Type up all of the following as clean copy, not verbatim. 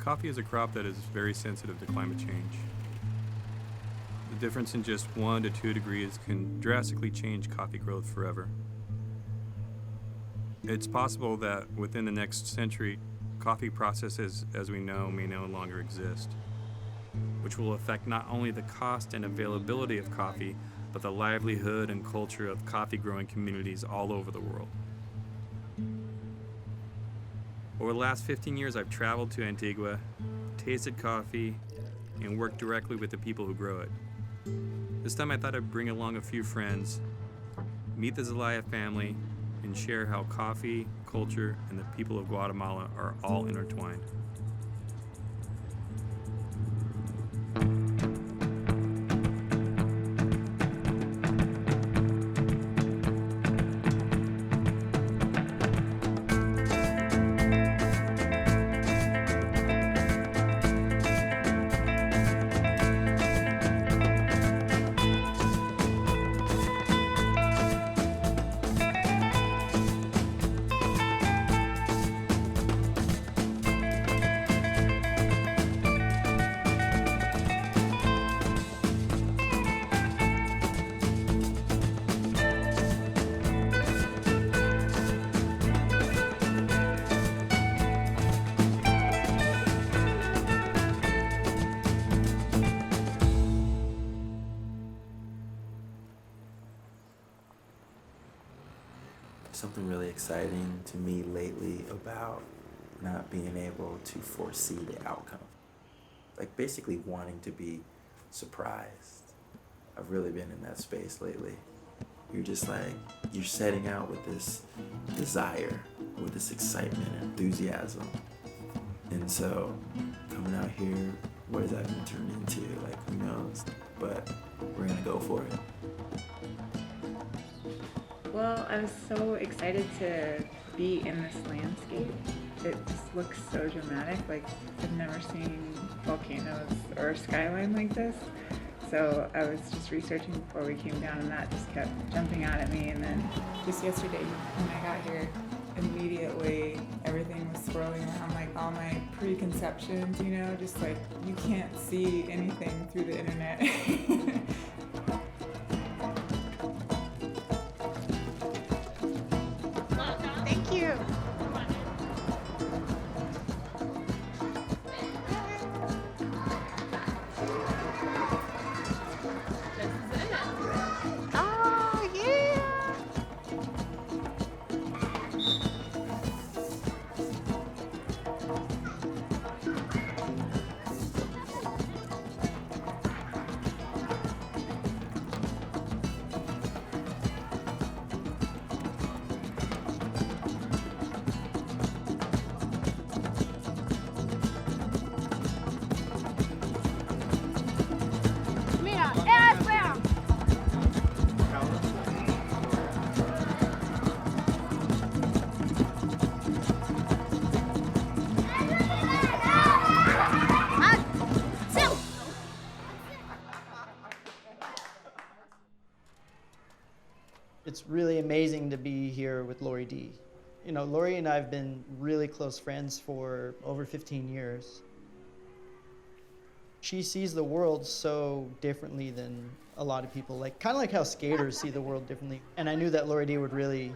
Coffee is a crop that is very sensitive to climate change. The difference in just 1 to 2 degrees can drastically change coffee growth forever. It's possible that within the next century, coffee processes as we know may no longer exist, which will affect not only the cost and availability of coffee, but the livelihood and culture of coffee growing communities all over the world. Over the last 15 years, I've traveled to Antigua, tasted coffee, and worked directly with the people who grow it. This time I thought I'd bring along a few friends, meet the Zelaya family, and share how coffee, culture, and the people of Guatemala are all intertwined. Something really exciting to me lately about not being able to foresee the outcome. Like basically wanting to be surprised. I've really been in that space lately. You're just like, you're setting out with this desire, with this excitement and enthusiasm. And so coming out here, what is that gonna turn into? Like, who knows? But we're gonna go for it. Well, I was so excited to be in this landscape. It just looks so dramatic. Like, I've never seen volcanoes or a skyline like this. So I was just researching before we came down, and that just kept jumping out at me. And then just yesterday when I got here, immediately everything was swirling around, like all my preconceptions, you know, just like you can't see anything through the internet. Thank you. Oh, yeah. Mira, espera. It's really amazing to be here with Lori D. You know, Lori and I have been really close friends for over 15 years. She sees the world so differently than a lot of people, like kind of like how skaters see the world differently. And I knew that Lori D would really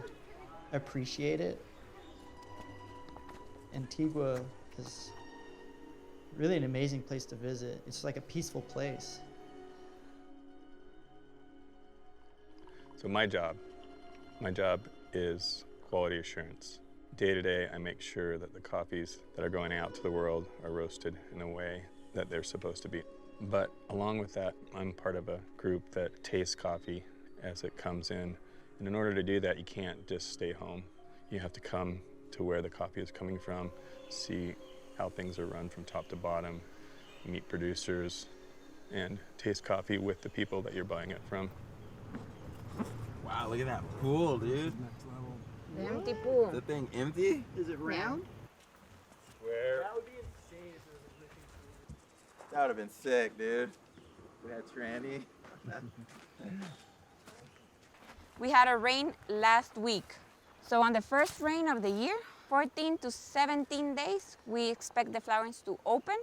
appreciate it. Antigua is really an amazing place to visit. It's like a peaceful place. So my job is quality assurance. Day to day, I make sure that the coffees that are going out to the world are roasted in a way that they're supposed to be. But along with that, I'm part of a group that tastes coffee as it comes in. And in order to do that, you can't just stay home. You have to come to where the coffee is coming from, see how things are run from top to bottom, meet producers, and taste coffee with the people that you're buying it from. Wow, look at that pool, dude. The empty pool. The thing empty? Is it round? Where? That would be insane if it was a dripping pool. That would have been sick, dude. We had tranny. We had a rain last week. So on the first rain of the year, 14 to 17 days, we expect the flowerings to open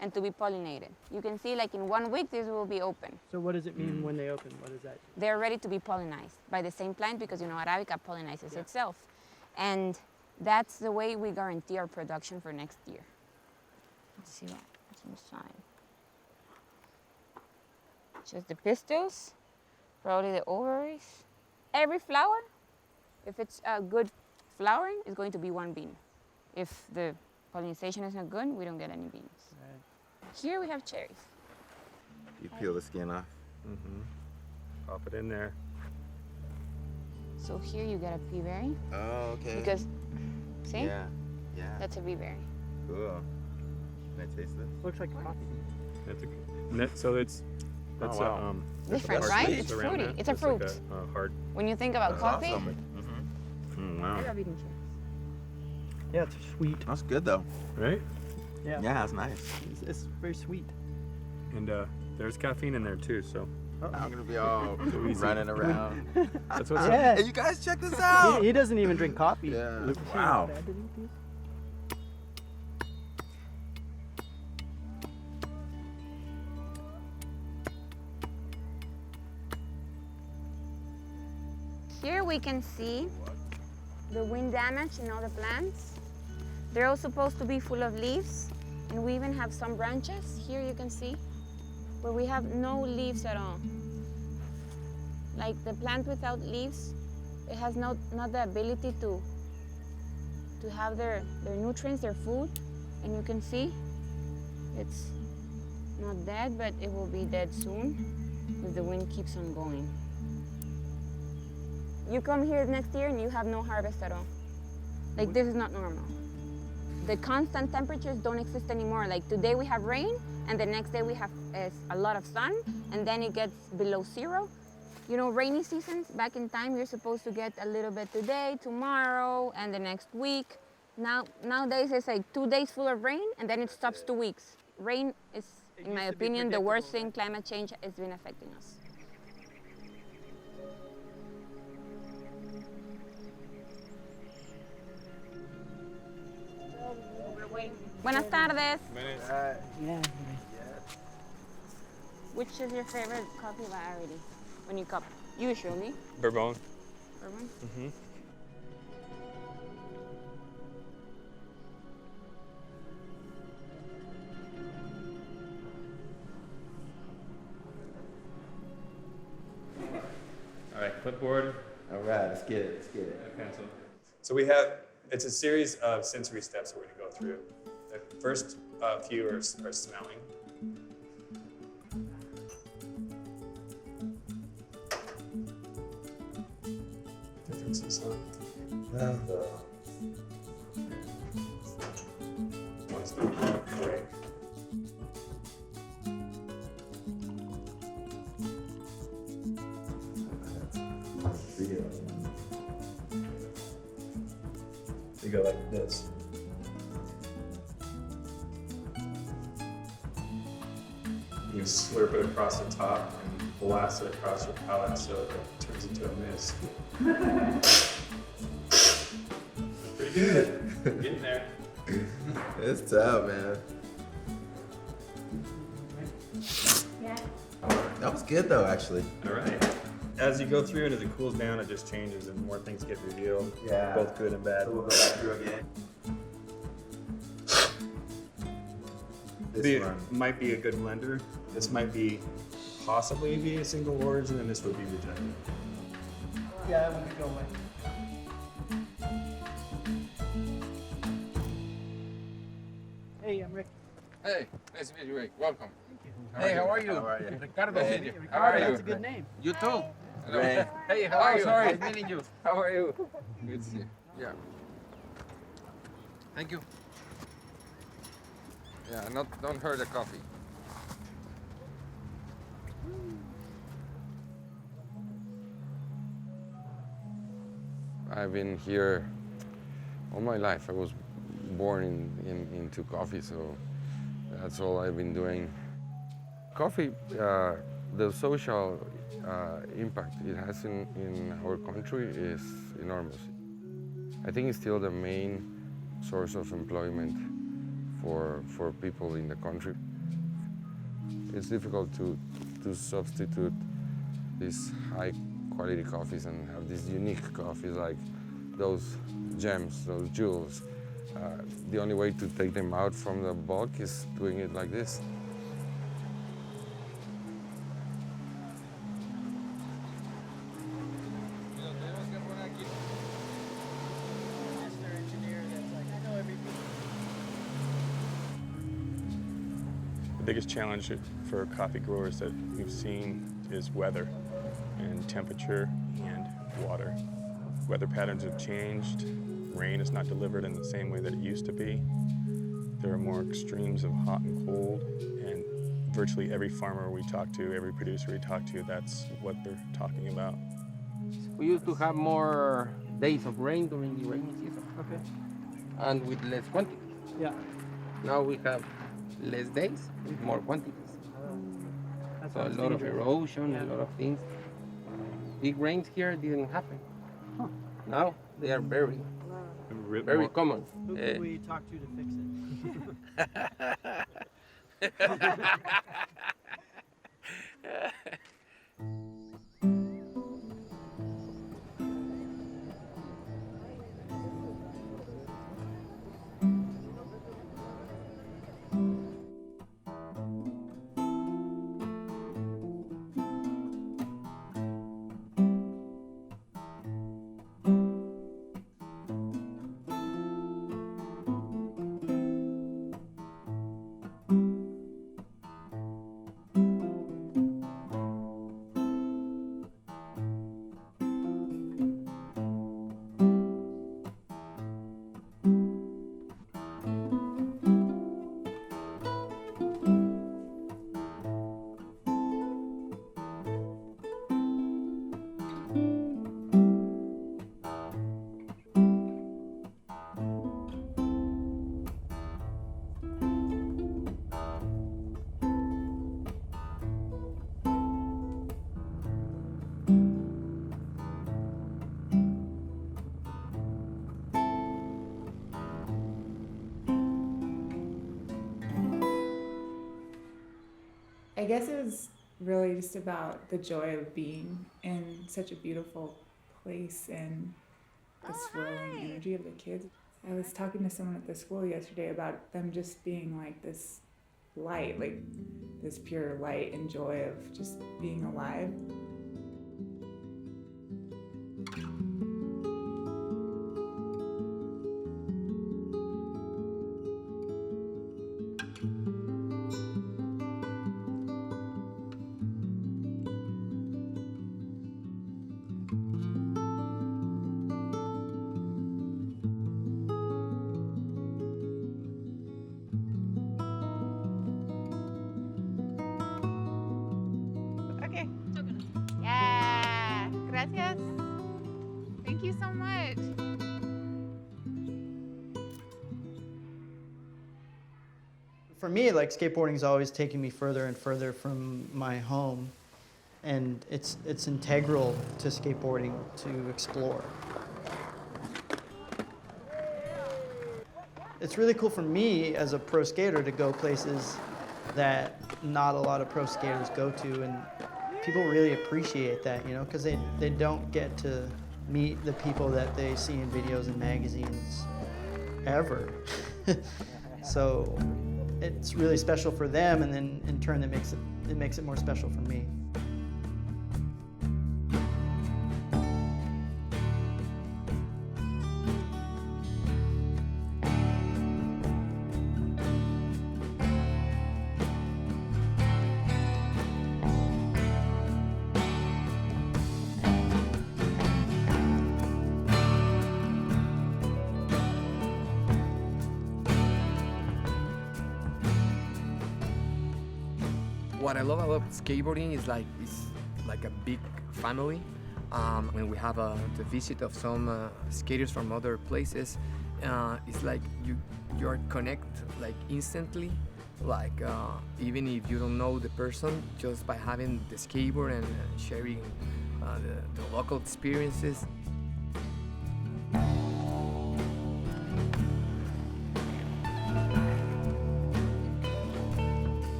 and to be pollinated. You can see like in 1 week, this will be open. So what does it mean when they open? What is that? They're ready to be pollinized by the same plant because, you know, Arabica pollinizes itself. And that's the way we guarantee our production for next year. Let's see what's inside. Just the pistils, probably the ovaries. Every flower, if it's a good flowering, is going to be 1 bean. If the pollination is not good, we don't get any beans. Right. Here we have cherries. You peel the skin off. Mm-hmm. Pop it in there. So here you get a pea berry. Oh, okay. Because, see? Yeah. That's a pea berry. Cool. Can I taste this? Looks like coffee. So it's that's Oh, wow. Different, That's right? sweet. It's around fruity. that. It's a It's fruit. like a hard. When you think about That's coffee, awesome. Wow. I love eating cherries. Yeah, it's sweet. That's good though. Right? Yeah. Yeah, that's nice. It's very sweet. And there's caffeine in there too. So I'm gonna be all So easy. running around. that's what's Yeah. Hey, you guys check this out. He doesn't even drink coffee. Yeah. You see how Wow. bad to eat these? Here we can see the wind damage in all the plants. They're all supposed to be full of leaves, and we even have some branches. Here you can see where we have no leaves at all. Like the plant without leaves, it has not the ability to have their nutrients, their food, and you can see it's not dead, but it will be dead soon if the wind keeps on going. You come here next year and you have no harvest at all. Like, this is not normal. The constant temperatures don't exist anymore. Like, today we have rain, and the next day we have a lot of sun, and then it gets below 0. You know, rainy seasons, back in time, you're supposed to get a little bit today, tomorrow, and the next week. Nowadays, it's like 2 days full of rain, and then it stops 2 weeks. Rain is, in my opinion, the worst thing climate change has been affecting us. Buenas tardes. Yeah. Which is your favorite coffee variety when you cup? Usually. Bourbon. Bourbon? Mm-hmm. All right, clipboard. All right, let's get it. Let's get it. Pencil. So we have, it's a series of sensory steps we're going to go through. The first few are smelling. Differences, huh? One's the gray. You go like this. You slurp it across the top and blast it across your palate so it turns into a mist. Pretty good. Getting there. It's tough, man. That was good though, actually. All right. As you go through and as it cools down, it just changes and more things get revealed. Yeah. Both good and bad. So we'll go back through again. This might be a good blender. This might be possibly be a single origin, and this would be rejected. Yeah, that one could go away. Hey, I'm Rick. Hey, nice to meet you, Rick. Welcome. Hey, how are you? How are you? Ricardo. Hey. How are you? That's a good name. You too. Ray. Hey, how are you? Sorry. Nice meeting you. How are you? Good to see you. Yeah. Thank you. Yeah, don't hurt the coffee. I've been here all my life. I was born into coffee, so that's all I've been doing. Coffee, the social impact it has in our country is enormous. I think it's still the main source of employment for people in the country. It's difficult to substitute these high quality coffees and have these unique coffees like those gems, those jewels. The only way to take them out from the bulk is doing it like this. The biggest challenge for coffee growers that we've seen is weather and temperature and water. Weather patterns have changed. Rain is not delivered in the same way that it used to be. There are more extremes of hot and cold, and virtually every farmer we talk to, every producer we talk to, that's what they're talking about. We used to have more days of rain during the rainy season. Okay. And with less quantity. Yeah. Now we have less days with more quantities. That's So a lot of erosion, a lot of things. Big rains here didn't happen. Huh. Now they are very common. Who can we talk to fix it? I guess it was really just about the joy of being in such a beautiful place and the swirling energy of the kids. I was talking to someone at the school yesterday about them just being like this light, like this pure light and joy of just being alive. Okay. Yeah. Gracias. Thank you so much. For me, like skateboarding is always taking me further and further from my home, and it's integral to skateboarding to explore. It's really cool for me as a pro skater to go places that not a lot of pro skaters go to, and people really appreciate that, you know, because they don't get to meet the people that they see in videos and magazines ever. So it's really special for them, and then in turn it makes it more special for me. What I love about skateboarding is it's like a big family. When we have the visit of some skaters from other places, it's like you are connect like instantly. Like even if you don't know the person, just by having the skateboard and sharing the local experiences.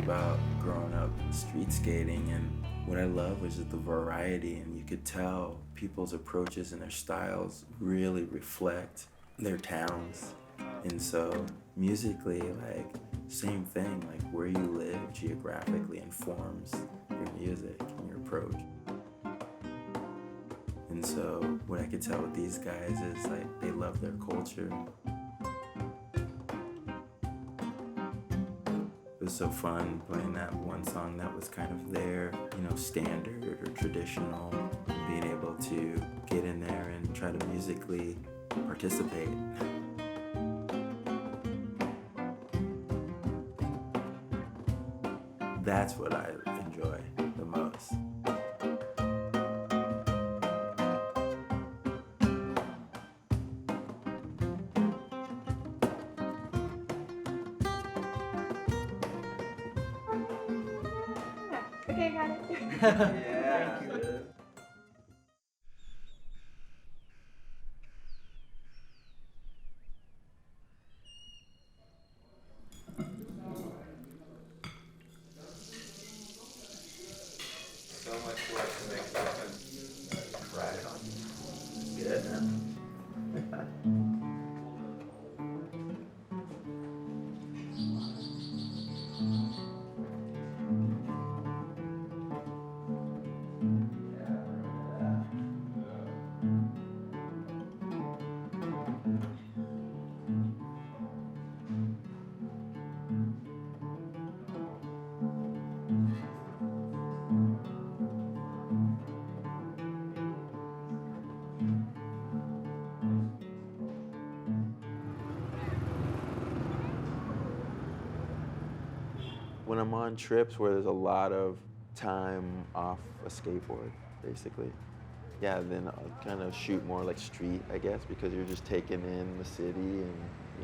about growing up street skating, and what I love was just the variety, and you could tell people's approaches and their styles really reflect their towns. And so musically, like, same thing, like where you live geographically informs your music and your approach. And so what I could tell with these guys is like they love their culture. It was so fun playing that one song that was kind of their, standard or traditional, and being able to get in there and try to musically participate. That's what I enjoy the most. Okay, got it. Yeah. So much work to make happen. Right on. Good, man. When I'm on trips where there's a lot of time off a skateboard, basically, yeah, then I'll kind of shoot more like street, I guess, because you're just taking in the city, and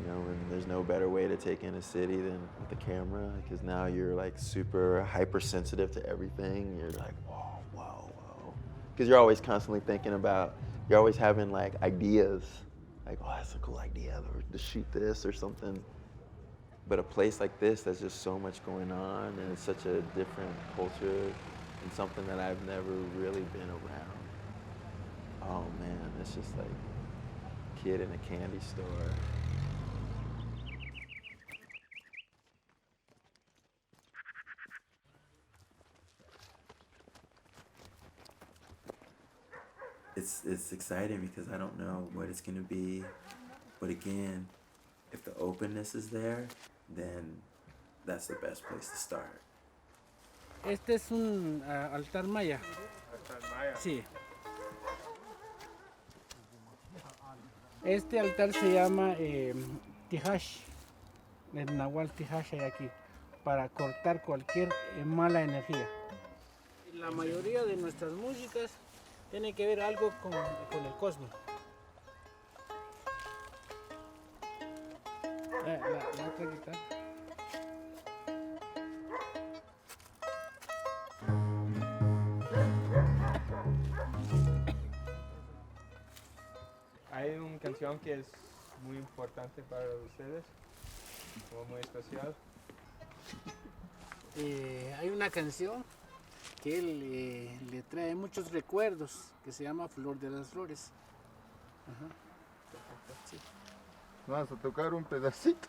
and there's no better way to take in a city than with the camera, because now you're like super hypersensitive to everything. You're like, whoa, whoa, whoa, because you're always constantly thinking about, you're always having like ideas, like, oh, that's a cool idea, or to shoot this or something. But a place like this, there's just so much going on, and it's such a different culture, and something that I've never really been around. Oh man, it's just like a kid in a candy store. It's exciting because I don't know what it's gonna be, but again, if the openness is there, then that's the best place to start. Este es un altar maya. ¿Altar maya? Sí. Este altar se llama Tijash, el Nahual Tijash hay aquí, para cortar cualquier mala energía. La mayoría de nuestras músicas tiene que ver algo con el cosmos. La otra guitarra. Hay una canción que es muy importante para ustedes, o muy especial. Hay una canción que le trae muchos recuerdos, que se llama Flor de las Flores. Ajá. Sí. Vamos a tocar un pedacito.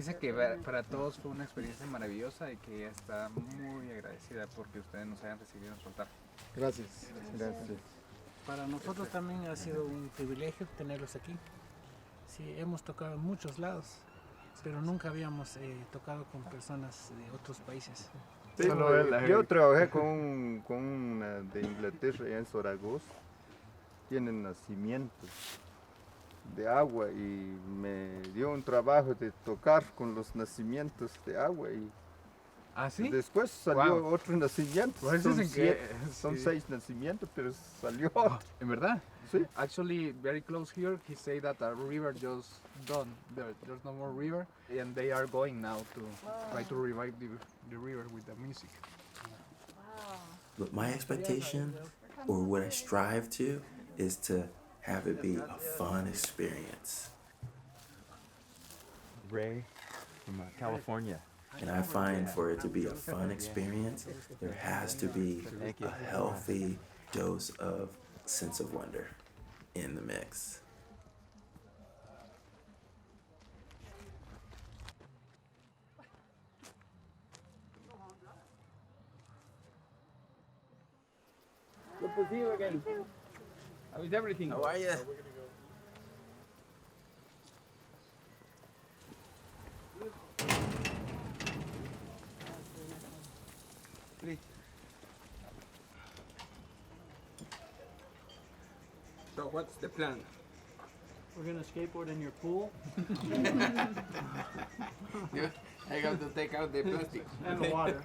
Dice que para todos fue una experiencia maravillosa y que ella está muy agradecida porque ustedes nos hayan recibido en su altar. Gracias. Para nosotros también ha sido un privilegio tenerlos aquí. Sí, hemos tocado en muchos lados, pero nunca habíamos tocado con personas de otros países. Sí, yo trabajé con una de Inglaterra, allá en Zaragoza. Tienen nacimientos de agua y me dio un trabajo de tocar con los nacimientos de agua y ¿Ah, sí? después salió otro nacimiento. Pues Son 6 nacimientos, pero salió. ¿En verdad? Sí. Actually, very close here, he said that a river just done. There's no more river, and they are going now to try to revive the river with the music. But my expectation, or what I strive to, is to have it be a fun experience. Ray from California. And I find for it to be a fun experience, there has to be a healthy dose of sense of wonder in the mix. Good to see you again. How is everything? How are you? So what's the plan? We're gonna skateboard in your pool. Yeah, I have to take out the plastic. And the water.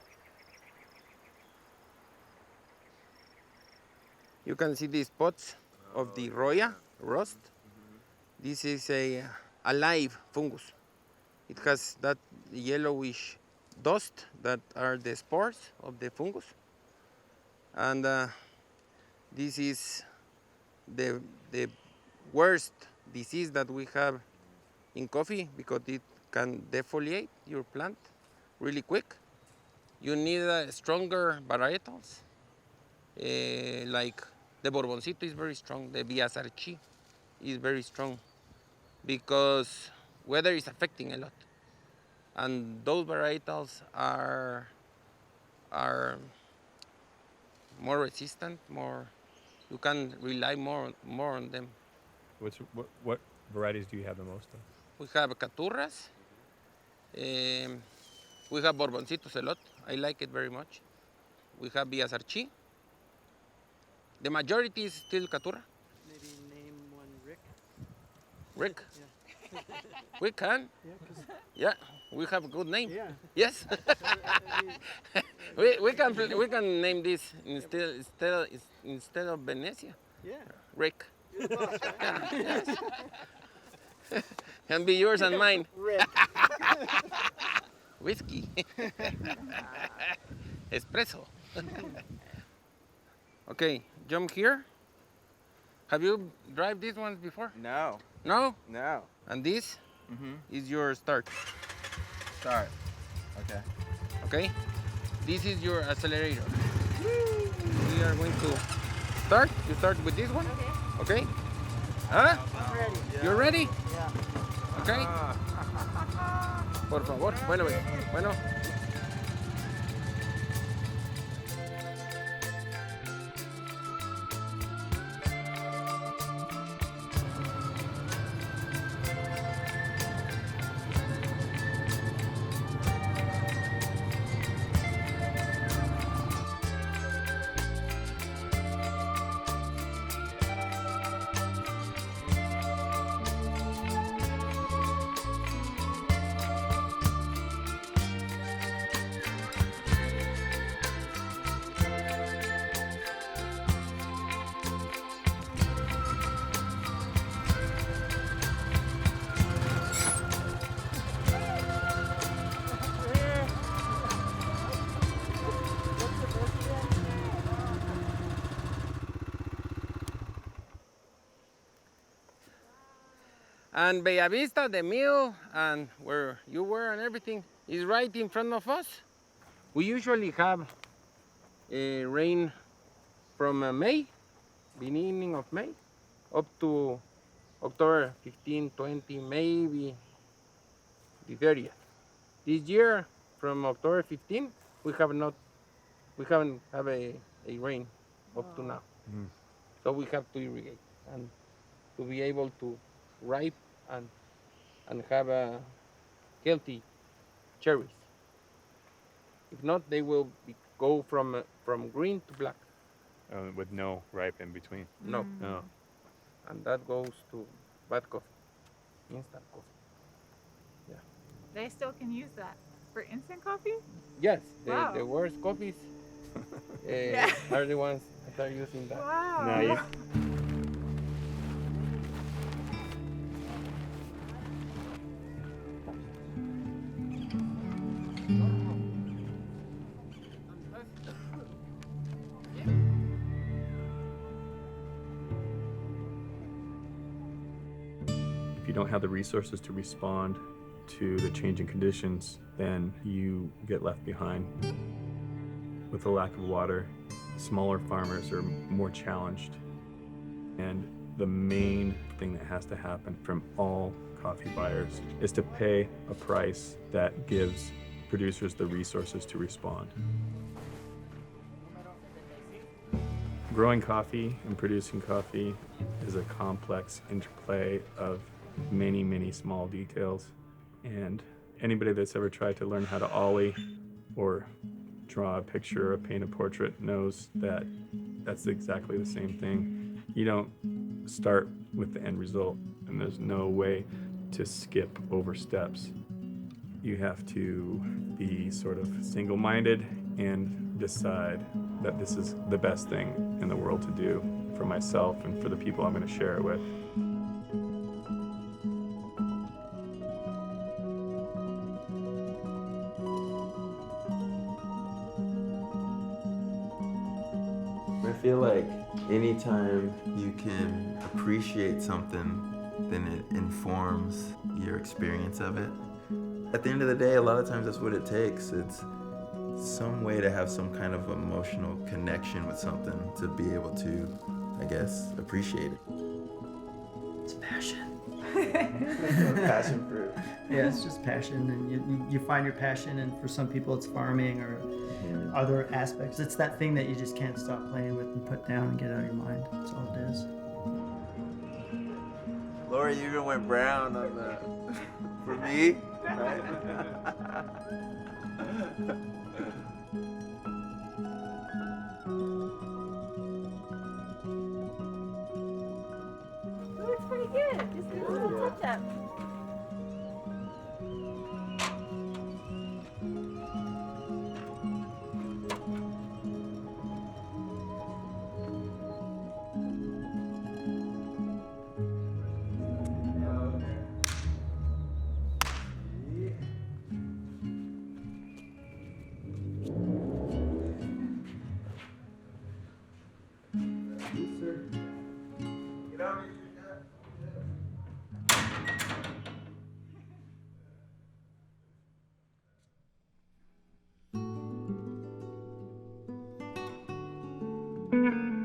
You can see the spots of the roya rust. This is a live fungus. It has that yellowish dust that are the spores of the fungus. And this is the worst disease that we have in coffee because it can defoliate your plant really quick. You need stronger varietals. Like the Borboncito is very strong, the Villasarchi is very strong because weather is affecting a lot. And those varietals are more resistant, you can rely more on them. What varieties do you have the most of? We have Caturras, we have Borboncitos a lot, I like it very much. We have Villasarchi. The majority is still Caturra. Maybe name one Rick. Rick? Yeah. We can. Yeah, Yeah, we have a good name. Yeah. Yes. we can name this instead of Venecia. Yeah. Rick. You're the boss, right? Yeah, yes. Can be yours and mine. Rick. Whiskey. Espresso. Okay, jump here. Have you drive these ones before? No. No? No. And this Mm-hmm. is your start. Start. Okay. Okay? This is your accelerator. We are going to start. You start with this one. Okay? Huh? I'm ready. You ready? Yeah. Okay? Por favor. Bueno. And Bellavista, the mill, and where you were and everything is right in front of us. We usually have rain from May, beginning of May, up to October 15, 20, maybe the 30th. This year, from October 15, we haven't have a rain up to now. Mm. So we have to irrigate and to be able to ripe and have healthy cherries. If not, they will go from green to black. With no ripe in between. No. No. And that goes to bad coffee, instant coffee. Yeah. They still can use that for instant coffee? Yes, Wow. the worst coffees are the ones that are using that. Wow. Now you, if you don't have the resources to respond to the changing conditions, then you get left behind. With the lack of water, smaller farmers are more challenged. And the main thing that has to happen from all coffee buyers is to pay a price that gives producers the resources to respond. Growing coffee and producing coffee is a complex interplay of many, many small details. And anybody that's ever tried to learn how to ollie or draw a picture or paint a portrait knows that that's exactly the same thing. You don't start with the end result, and there's no way to skip over steps. You have to be sort of single-minded and decide that this is the best thing in the world to do for myself and for the people I'm going to share it with. I feel like anytime you can appreciate something, then it informs your experience of it. At the end of the day, a lot of times that's what it takes. It's some way to have some kind of emotional connection with something to be able to, I guess, appreciate it. It's passion. Passion fruit. Yeah, it's just passion, and you find your passion, and for some people it's farming or other aspects. It's that thing that you just can't stop playing with and put down and get out of your mind. That's all it is. Laura, you even went brown on that. For me? It looks pretty good. Just a little touch-up. Thank you.